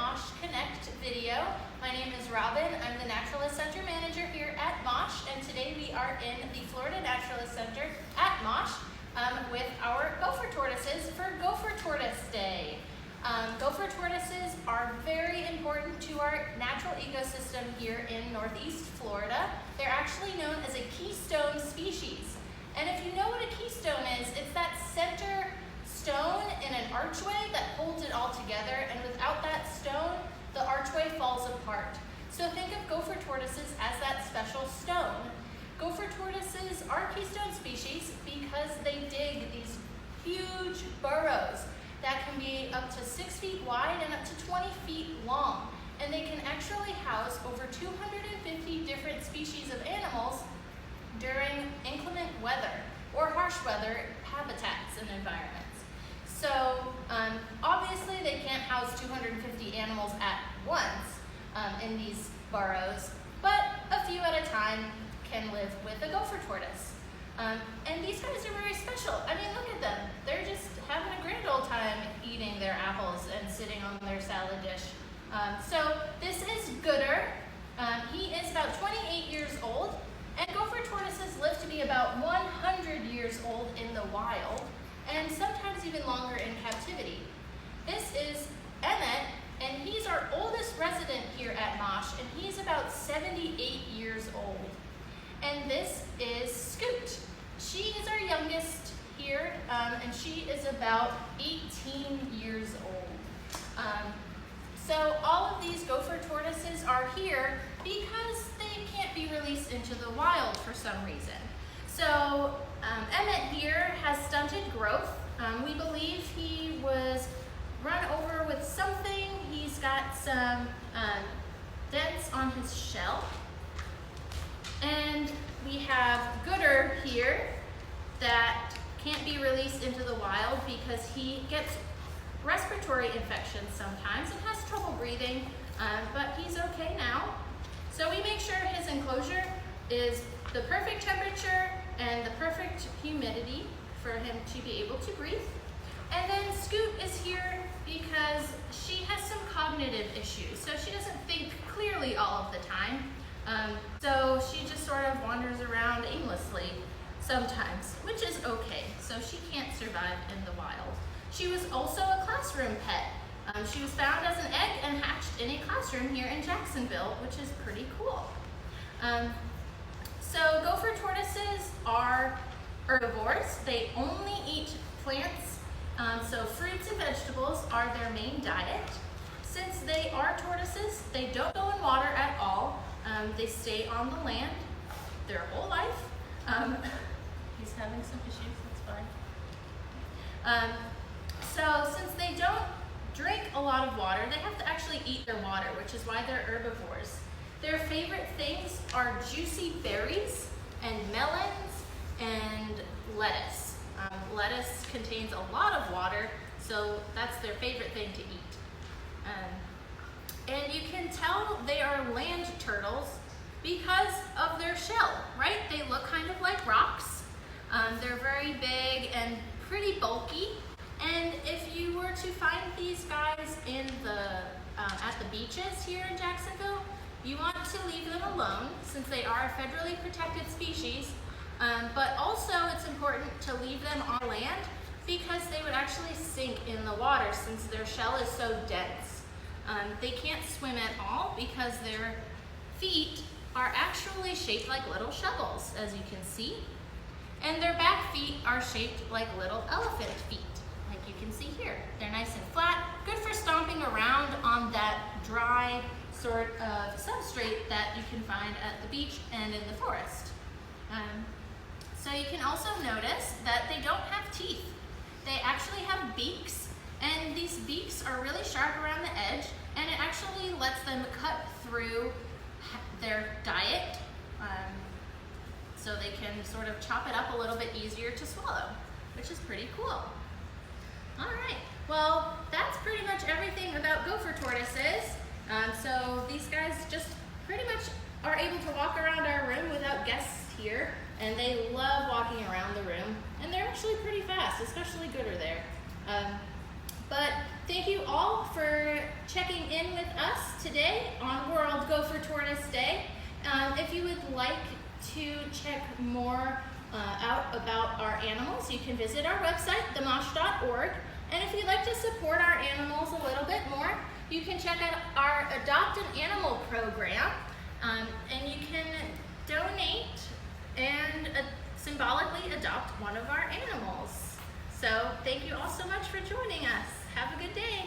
MOSH Connect video. My name is Robin. I'm the Naturalist Center Manager here at MOSH, and today we are in the Florida Naturalist Center at MOSH with our Gopher Tortoises for Gopher Tortoise Day. Gopher tortoises are very important to our natural ecosystem here in Northeast Florida. They're actually known as a keystone species. And if you know what a keystone is, it's that center stone in an archway that holds it all together, and without that stone, the archway falls apart. So think of gopher tortoises as that special stone. Gopher tortoises are keystone species because they dig these huge burrows that can be up to 6 feet wide and up to 20 feet long. And they can actually house over 250 different species of animals during inclement weather or harsh weather habitats and environments. So obviously they can't house 250 animals at once in these burrows, but a few at a time can live with a gopher tortoise. And these guys are very special. I mean, look at them. They're just having a grand old time eating their apples and sitting on their salad dish. So this is Gooder. He is about 28 years old, and gopher tortoises live to be about 100 years old in the wild, and sometimes even longer in captivity. This is Emmett, and he's our oldest resident here at MOSH, and he's about 78 years old. And this is Scoot. She is our youngest here, and she is about 18 years old. So all of these gopher tortoises are here because they can't be released into the wild for some reason. So Emmett here has stunted growth. We believe he was run over with something. He's got some dents on his shell. And we have Gooder here that can't be released into the wild because he gets respiratory infections sometimes and has trouble breathing, but he's okay now. So we make sure his enclosure is the perfect temperature and the perfect humidity for him to be able to breathe. And then Scoot is here because she has some cognitive issues. So she doesn't think clearly all of the time. So she just sort of wanders around aimlessly sometimes, which is okay. So she can't survive in the wild. She was also a classroom pet. She was found as an egg and hatched in a classroom here in Jacksonville, which is pretty cool. So gopher tortoises are herbivores. They only eat plants, so fruits and vegetables are their main diet. Since they are tortoises, they don't go in water at all. They stay on the land their whole life. He's having some issues, that's fine. So since they don't drink a lot of water, they have to actually eat their water, which is why they're herbivores. Their favorite things are juicy berries and melons and lettuce. Lettuce contains a lot of water, so that's their favorite thing to eat. And you can tell they are land turtles because of their shell, right? They look kind of like rocks. They're very big and pretty bulky. And if you were to find these guys in at the beaches here in Jacksonville, you want to leave them alone since they are a federally protected species. But also it's important to leave them on land because they would actually sink in the water since their shell is so dense. They can't swim at all because their feet are actually shaped like little shovels, as you can see. And their back feet are shaped like little elephant feet, like you can see here. They're nice and flat, good for stomping around on that dry sort of substrate that you can find at the beach and in the forest. So you can also notice that they don't have teeth. They actually have beaks, and these beaks are really sharp around the edge, and it actually lets them cut through their diet, so they can sort of chop it up a little bit easier to swallow, which is pretty cool. All right, well, that's pretty much everything about gopher tortoises. So these guys just pretty much are able to walk around our room without guests here, and they love walking around the room, and they're actually pretty fast, especially Gooder there. But Thank you all for checking in with us today on World Gopher Tortoise Day. If you would like to check more out about our animals, you can visit our website, themosh.org. And if you'd like to support our animals a little bit more, you can check out our Adopt an Animal program, and you can donate and symbolically adopt one of our animals. So thank you all so much for joining us. Have a good day.